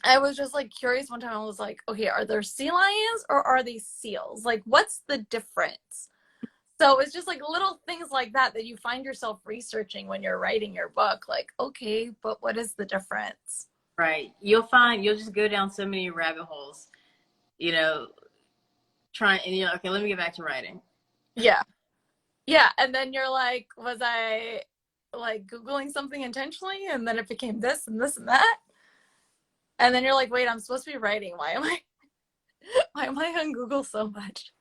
I was just like curious one time. I was like, okay, are there sea lions or are these seals? Like, what's the difference? So it's just like little things like that that you find yourself researching when you're writing your book. Like, okay, but what is the difference? Right. You'll just go down so many rabbit holes, you know, trying, and you're like, okay, let me get back to writing. Yeah. Yeah. And then you're like, was I like Googling something intentionally? And then it became this and this and that. And then you're like, wait, I'm supposed to be writing. Why am I on Google so much?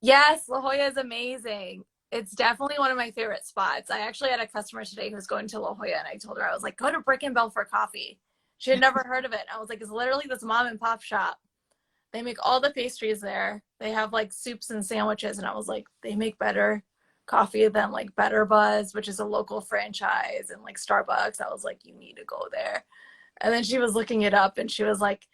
Yes, La Jolla is amazing. It's definitely one of my favorite spots. I actually had a customer today who's going to La Jolla, and I told her, I was like, go to Brick and Bell for coffee. She had never heard of it. I was like, it's literally this mom and pop shop. They make all the pastries there. They have like soups and sandwiches. And I was like, they make better coffee than like Better Buzz, which is a local franchise, and like Starbucks. I was like, you need to go there. And then she was looking it up and she was like,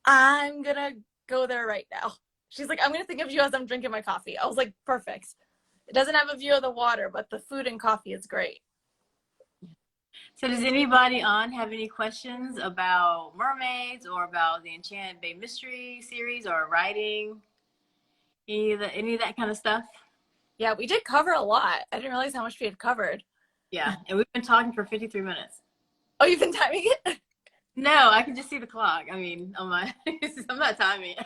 I'm going to go there right now. She's like, I'm going to think of you as I'm drinking my coffee. I was like, perfect. It doesn't have a view of the water, but the food and coffee is great. So does anybody on have any questions about mermaids or about the Enchanted Bay Mystery series or writing? Any of that kind of stuff? Yeah, we did cover a lot. I didn't realize how much we had covered. Yeah, and we've been talking for 53 minutes. Oh, you've been timing it? No, I can just see the clock. I mean, on my, I'm not timing it.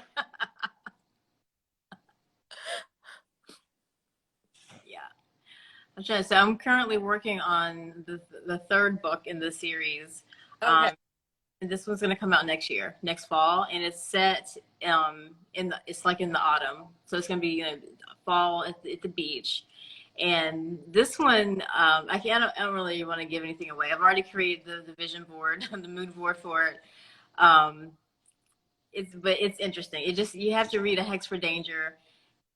Yeah. So I'm currently working on the third book in the series. Okay. And this one's going to come out next fall, and it's set it's like in the autumn, so it's going to be fall at the beach. And this one, I don't really want to give anything away. I've already created the vision board, the mood board for it. But it's interesting. You have to read A Hex for Danger,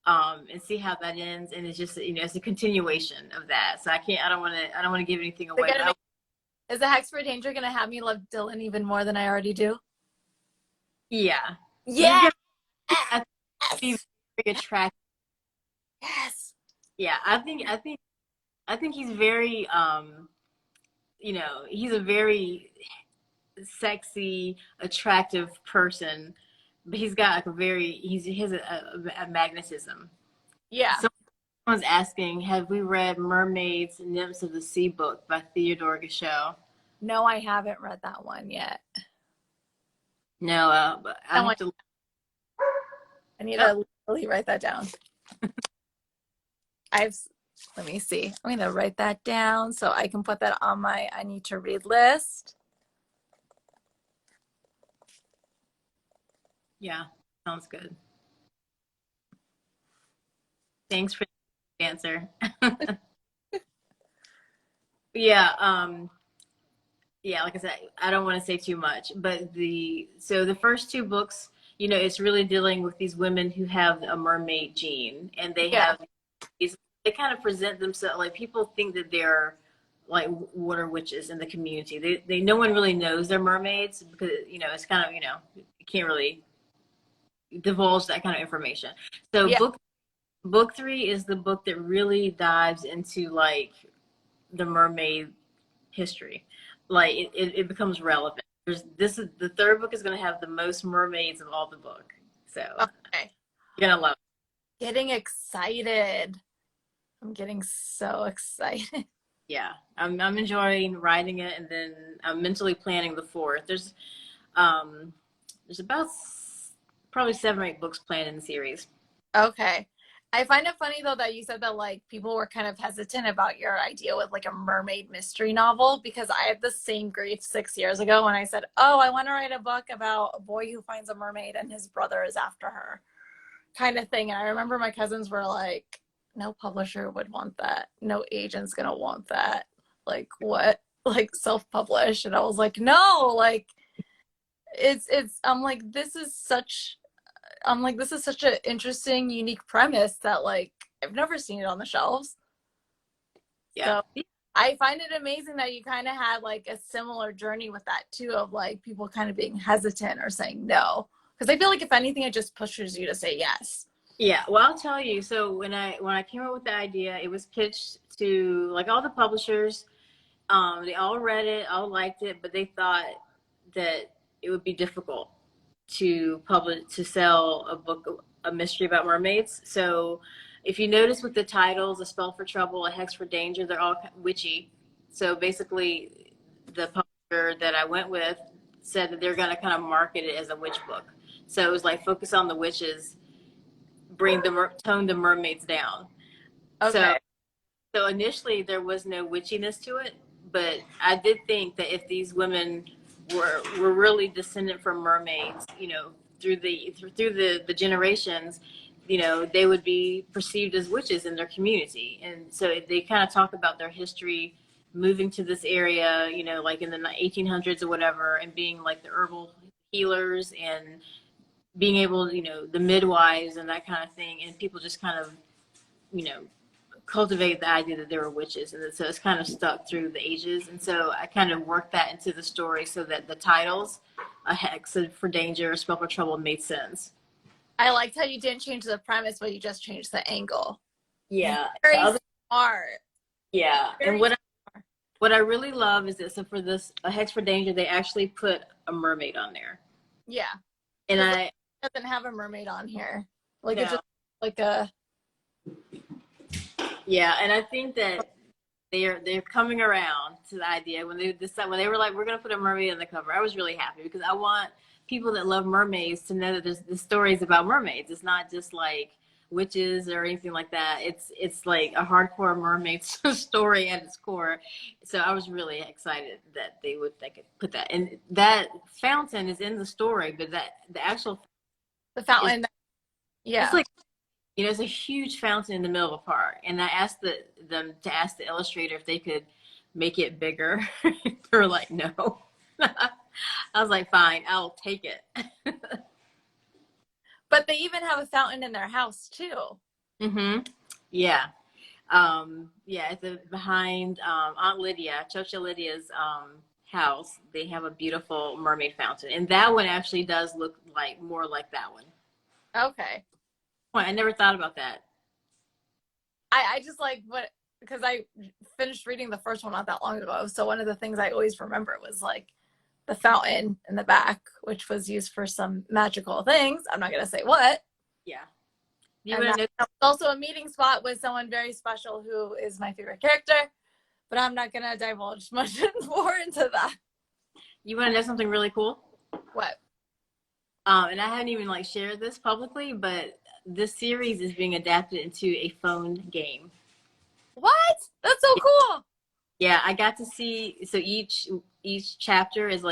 and see how that ends. And it's just it's a continuation of that. So I don't want to give anything away. Is the Hex for Danger gonna have me love Dillon even more than I already do? Yeah. Yeah. I think he's very attractive. Yes. Yeah, I think he's very he's a very sexy, attractive person, but he's got like he has a magnetism. Yeah. Someone's asking, have we read Mermaids, Nymphs of the Sea book by Theodore Gachot? No, I haven't read that one yet. No, but I need to really write that down. Let me see. I'm gonna write that down so I can put that on my I need to read list. Yeah, sounds good. Thanks for the answer. Yeah, yeah, like I said, I don't want to say too much, but the first two books, it's really dealing with these women who have a mermaid gene, and they kind of present themselves like people think that they're like water witches in the community. They no one really knows they're mermaids because it's kind of you can't really divulge that kind of information. So book 3 is the book that really dives into like the mermaid history. Like it becomes relevant. The third book is going to have the most mermaids of all the book. So okay, you're gonna love it. Getting excited. I'm getting so excited. Yeah, I'm enjoying writing it, and then I'm mentally planning the fourth. There's about probably 7 or 8 books planned in the series. Okay. I find it funny though that you said that like people were kind of hesitant about your idea with like a mermaid mystery novel, because I had the same grief 6 years ago when I said, oh, I want to write a book about a boy who finds a mermaid and his brother is after her kind of thing. And I remember my cousins were like, no publisher would want that. No agent's going to want that. Like what? Like self-publish. And I was like, no, like I'm like, this is such an interesting, unique premise that like I've never seen it on the shelves. Yeah. So I find it amazing that you kind of had like a similar journey with that too, of like people kind of being hesitant or saying no. Because I feel like if anything, it just pushes you to say yes. Yeah, well, I'll tell you. So when I came up with the idea, it was pitched to like all the publishers. They all read it, all liked it, but they thought that it would be difficult to sell a book, a mystery about mermaids. So if you notice with the titles, A Spell for Trouble, A Hex for Danger, they're all witchy. So basically the publisher that I went with said that they're going to kind of market it as a witch book. So it was like focus on the witches, tone the mermaids down. Okay. So initially there was no witchiness to it, but I did think that if these women were really descendant from mermaids, through the generations, they would be perceived as witches in their community. And so they kind of talk about their history moving to this area, like in the 1800s or whatever, and being like the herbal healers and being able, the midwives and that kind of thing. And people just kind of, cultivate the idea that they were witches, and so it's kind of stuck through the ages. And so I kind of worked that into the story so that the titles, A Hex for Danger, A Spell for Trouble, made sense. I liked how you didn't change the premise, but you just changed the angle. Yeah. Very smart. Yeah. Very and what What I really love is that, so for this a Hex for Danger, they actually put a mermaid on there. Yeah. And it doesn't have a mermaid on here. Like no. it's just like a. Yeah, and I think that they're coming around to the idea when they decided, when they were like, we're gonna put a mermaid on the cover. I was really happy because I want people that love mermaids to know that there's the stories about mermaids. It's not just like witches or anything like that. It's like a hardcore mermaid story at its core. So I was really excited that they could put that. And that fountain is in the story, but that the actual The fountain. Yeah. it's like, you know, it's a huge fountain in the middle of a park. And I asked them to ask the illustrator if they could make it bigger. They were like, no. I was like, fine, I'll take it. But they even have a fountain in their house too. Mm-hmm. Yeah. Yeah, it's behind Aunt Lydia, Chocha Lydia's house. They have a beautiful mermaid fountain. And that one actually does look like more like that one. Okay. Well, I never thought about that. I just like what, because I finished reading the first one not that long ago. So one of the things I always remember was like the fountain in the back, which was used for some magical things. I'm not going to say what. Yeah. And that was also a meeting spot with someone very special who is my favorite character, but I'm not going to divulge much more into that. You want to know something really cool? What? And I haven't even like shared this publicly, but this series is being adapted into a phone game. What? That's so cool. Yeah, I got to see. So each chapter is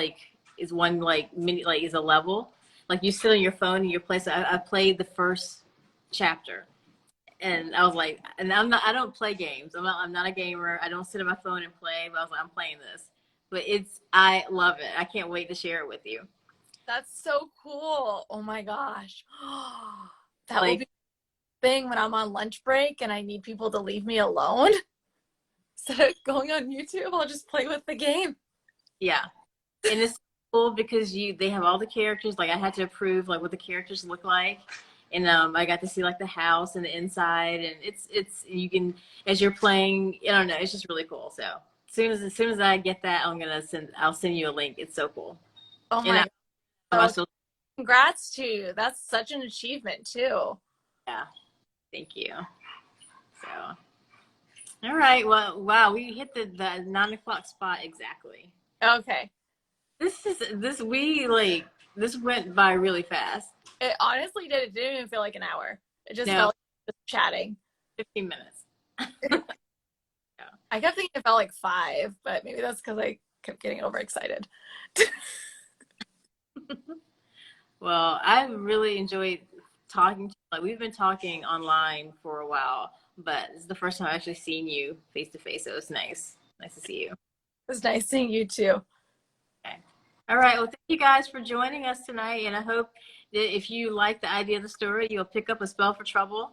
one like mini, like is a level. Like you sit on your phone and you play. So I played the first chapter, and I was like, and I don't play games. I'm not a gamer. I don't sit on my phone and play. But I was like, I'm playing this. But I love it. I can't wait to share it with you. That's so cool. Oh my gosh. That Like, will be the thing when I'm on lunch break and I need people to leave me alone. Instead of going on YouTube, I'll just play with the game. yeah. And it's cool because they have all the characters. Like I had to approve like what the characters look like. And I got to see like the house and the inside, and it's you can, as you're playing, I don't know, it's just really cool. So as soon as I get that, I'll send you a link. It's so cool. Oh And my God. So congrats to you. That's such an achievement too. Yeah. Thank you. So all right. Well, wow, we hit the 9 o'clock spot exactly. Okay. This went by really fast. It honestly did. It didn't even feel like an hour. It just No. felt like just chatting. 15 minutes. Yeah. I kept thinking it felt like 5, but maybe that's because I kept getting overexcited. Well, I really enjoyed talking to you. Like we've been talking online for a while, but it's the first time I've actually seen you face to face. So it was nice. Nice to see you. It was nice seeing you too. Okay. All right. Well, thank you guys for joining us tonight. And I hope that if you like the idea of the story, you'll pick up A Spell for Trouble.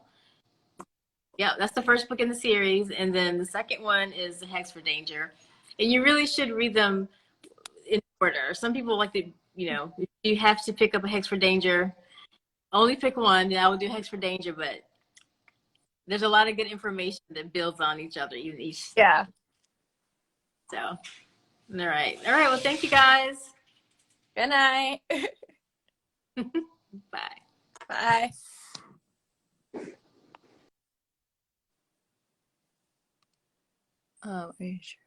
Yeah, that's the first book in the series. And then the second one is The Hex for Danger. And you really should read them in order. Some people like to, you have to pick up A Hex for Danger. Only pick one. I will do Hex for Danger, but there's a lot of good information that builds on each other. Yeah. So, all right. All right. Well, thank you guys. Good night. Bye. Bye. Oh, are you sure?